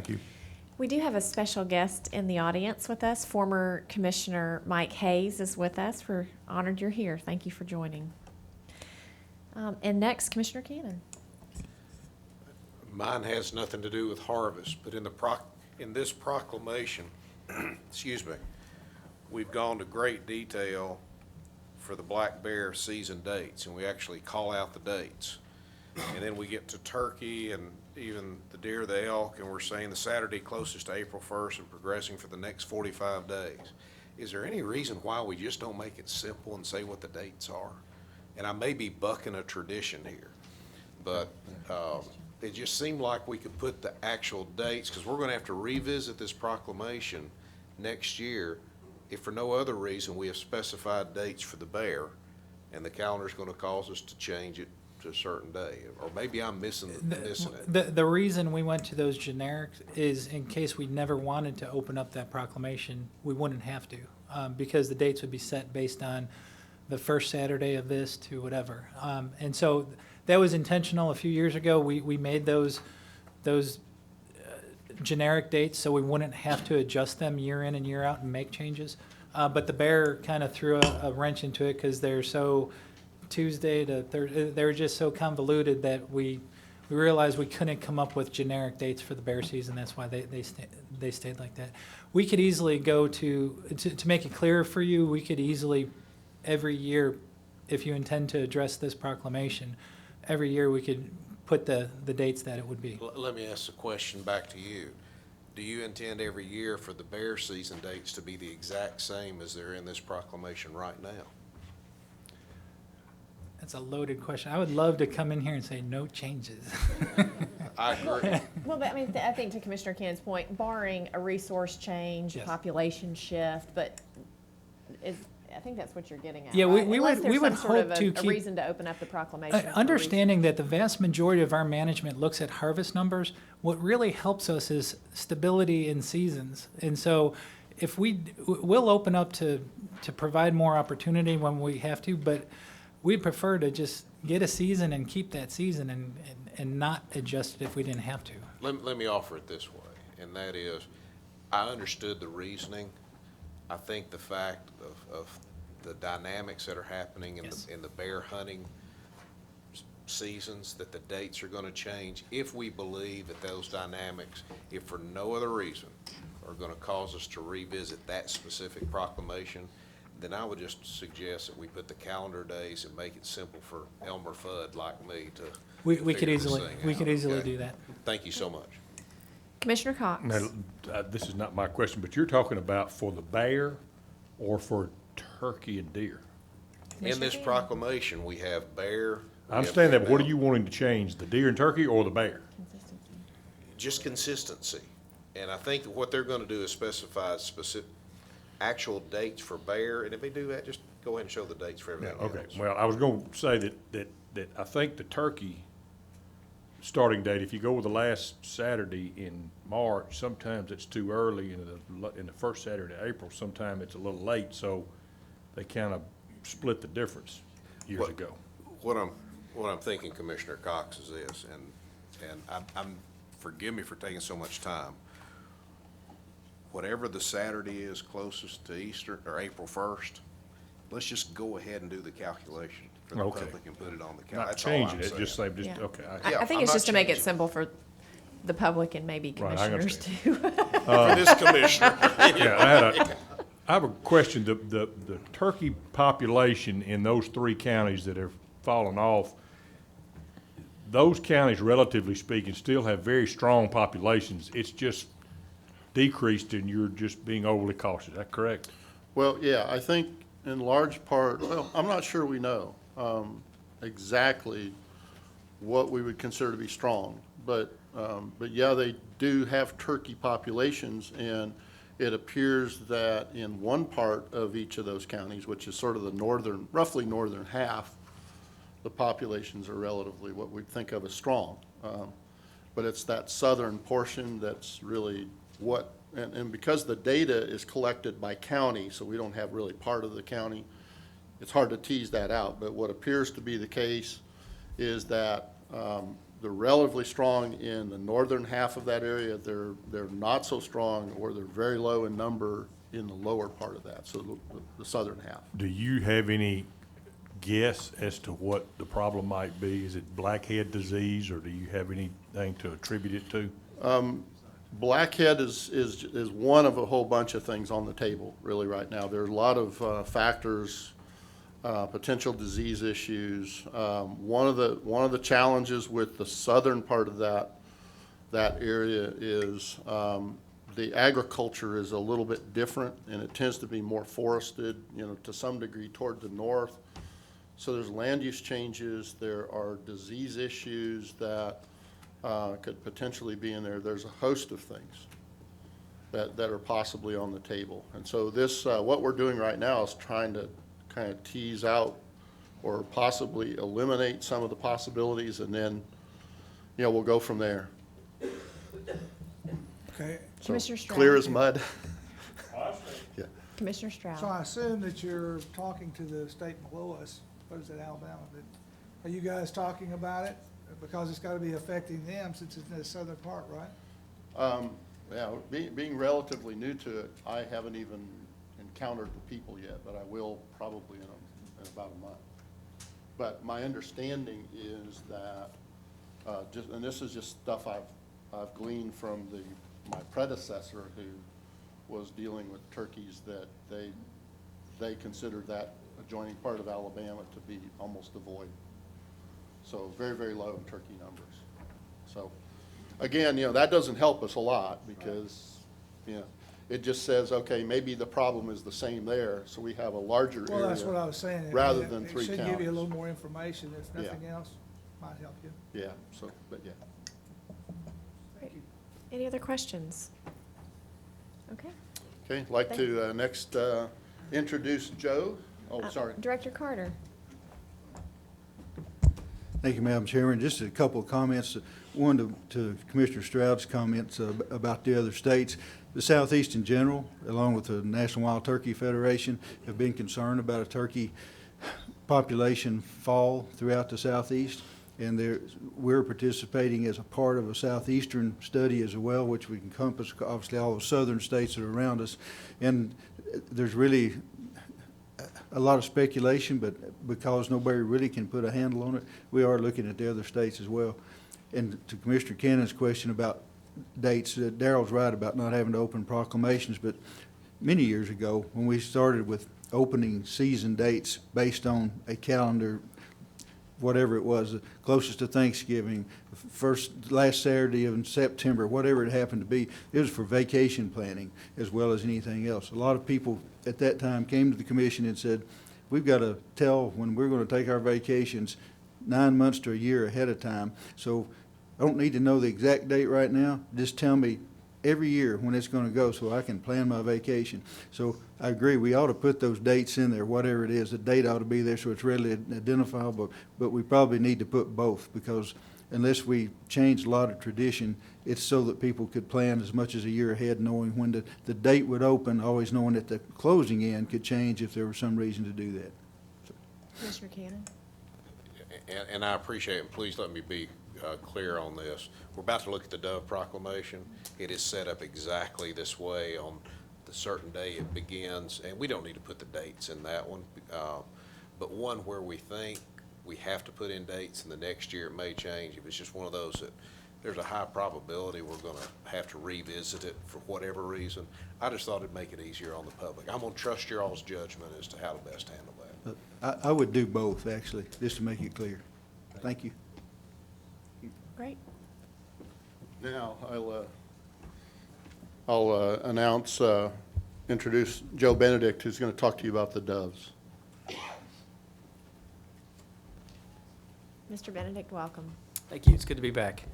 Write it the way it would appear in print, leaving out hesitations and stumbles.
Thank you. We do have a special guest in the audience with us. Former Commissioner Mike Hayes is with us. We're honored you're here. Thank you for joining. And next, Commissioner Cannon. Mine has nothing to do with harvest, but in this proclamation, excuse me, we've gone to great detail for the black bear season dates, and we actually call out the dates. And then we get to turkey and even the deer, the elk, and we're saying the Saturday closest to April 1st and progressing for the next 45 days. Is there any reason why we just don't make it simple and say what the dates are? And I may be bucking a tradition here, but it just seemed like we could put the actual dates, because we're going to have to revisit this proclamation next year if for no other reason we have specified dates for the bear, and the calendar's going to cause us to change it to a certain day. Or maybe I'm missing it. The reason we went to those generics is in case we never wanted to open up that proclamation, we wouldn't have to, because the dates would be set based on the first Saturday of this to whatever. And so that was intentional. A few years ago, we made those generic dates so we wouldn't have to adjust them year in and year out and make changes. But the bear kind of threw a wrench into it because they're so Tuesday to Thursday, they were just so convoluted that we realized we couldn't come up with generic dates for the bear season. That's why they stayed like that. We could easily go to make it clearer for you, we could easily every year, if you intend to address this proclamation, every year we could put the dates that it would be. Let me ask the question back to you. Do you intend every year for the bear season dates to be the exact same as they're in this proclamation right now? That's a loaded question. I would love to come in here and say no changes. I agree. Well, but I mean, I think to Commissioner Cannon's point, barring a resource change, Yes. population shift, but I think that's what you're getting at. Yeah, right? we Unless would- there's we would some sort of hope to a keep- reason to open up the proclamation. for a Understanding that the vast majority of our management looks at harvest numbers, what really helps us is stability in seasons. And so if we'll open up to provide more opportunity when we have to, but we'd prefer to just get a season and keep that season and not adjust it if we didn't have to. Let me offer it this way, and that is, I understood the reasoning. I think the fact of the dynamics that are happening Yes. in the bear hunting seasons, that the dates are going to change. If we believe that those dynamics, if for no other reason, are going to cause us to revisit that specific proclamation, then I would just suggest that we put the calendar days and make it simple for Elmer Fudd like me to We could figure this easily thing out, okay? do that. Thank you so much. Commissioner Cox. Now, this is not my question, but you're talking about for the bear or for turkey and deer? In this Cannon. proclamation, we have bear. I understand that, but what are you wanting to change, the deer and turkey or the bear? Just consistency. And I think that what they're gonna do is specify specific, actual dates for bear, and if they do that, just go ahead and show the dates for everything else. Okay, well, I was gonna say that I think the turkey starting date, if you go with the last Saturday in March, sometimes it's too early, in the first Saturday in April, sometimes it's a little late, so they kind of split the difference years What- ago. What I'm thinking, Commissioner Cox, is this, and I'm, forgive me for taking so much time. Whatever the Saturday is closest to Easter, or April 1st, let's just go ahead and do the calculation for the Okay. public and put it on the calendar. Not That's all changing I'm it, saying. just say, Yeah. okay. Yeah, I think I'm it's not just to make it changing. simple for the public and maybe Right, I commissioners too. For this commissioner. Yeah, I have a question. The turkey population in those three counties that have fallen off, those counties, relatively speaking, still have very strong populations. It's just decreased and you're just being overly cautious. Is that correct? Well, yeah, I think in large part, well, I'm not sure we know exactly what we would consider to be strong, but yeah, they do have turkey populations, and it appears that in one part of each of those counties, which is sort of the roughly northern half, the populations are relatively what we'd think of as strong. But it's that southern portion that's really and because the data is collected by county, so we don't have really part of the county, it's hard to tease that out. But what appears to be the case is that they're relatively strong in the northern half of that area. They're not so strong, or they're very low in number in the lower part of that, so the southern half. Do you have any guess as to what the problem might be? Is it blackhead disease, or do you have anything to attribute it to? Blackhead is one of a whole bunch of things on the table, really, right now. There are a lot of factors, potential disease issues. One of the challenges with the southern part of that area is the agriculture is a little bit different, and it tends to be more forested, to some degree toward the north. So there's land use changes. There are disease issues that could potentially be in there. There's a host of things that are possibly on the table. And so this, what we're doing right now is trying to kind of tease out or possibly eliminate some of the possibilities, and then, we'll go from there. Okay, So Commissioner Stroud. clear as mud. Yeah. Commissioner Stroud. so I assume that you're talking to the state below us, what is it, Alabama? Are you guys talking about it? Because it's gotta be affecting them since it's in the southern part, right? Yeah, being relatively new to it, I haven't even encountered the people yet, but I will probably in about a month. But my understanding is that, and this is just stuff I've gleaned from my predecessor who was dealing with turkeys, that they considered that adjoining part of Alabama to be almost devoid. So very, very low in turkey numbers. So again, that doesn't help us a lot, because, it just says, okay, maybe the problem is the same there, so we have a larger area. Well, that's what I was saying. rather than three It should give you a counties. little more information, if Yeah. nothing else, might help you. Yeah, so, but yeah. Any other questions? Okay. Okay, I'd like to next introduce Joe. Oh, Uh, sorry. Director Carter. Thank you, Madam Chairman. Just a couple of comments. One to Commissioner Stroud's comments about the other states. The Southeast in general, along with the National Wild Turkey Federation, have been concerned about a turkey population fall throughout the Southeast. And we're participating as a part of a Southeastern study as well, which would encompass obviously all the southern states that are around us. And there's really a lot of speculation, but because nobody really can put a handle on it, we are looking at the other states as well. And to Commissioner Cannon's question about dates, Darrell's right about not having to open proclamations, but many years ago, when we started with opening season dates based on a calendar, whatever it was, closest to Thanksgiving, last Saturday of September, whatever it happened to be, it was for vacation planning as well as anything else. A lot of people at that time came to the commission and said, we've got to tell when we're going to take our vacations 9 months to a year ahead of time. So I don't need to know the exact date right now. Just tell me every year when it's going to go so I can plan my vacation. So I agree, we ought to put those dates in there, whatever it is. The date ought to be there so it's readily identifiable, but we probably need to put both, because unless we change a lot of tradition, it's so that people could plan as much as a year ahead, knowing when the date would open, always knowing that the closing end could change if there was some reason to do that. Commissioner Cannon. And I appreciate it, and please let me be clear on this. We're about to look at the Dove Proclamation. It is set up exactly this way. On the certain day it begins, and we don't need to put the dates in that one, but one where we think we have to put in dates, and the next year it may change. If it's just one of those that there's a high probability we're going to have to revisit it for whatever reason, I just thought it'd make it easier on the public. I'm going to trust your all's judgment as to how to best handle that. I would do both, actually, just to make it clear. Thank you. Great. Now, I'll introduce Joe Benedict, who's going to talk to you about the doves. Mr. Benedict, welcome. Thank you. It's good to be back.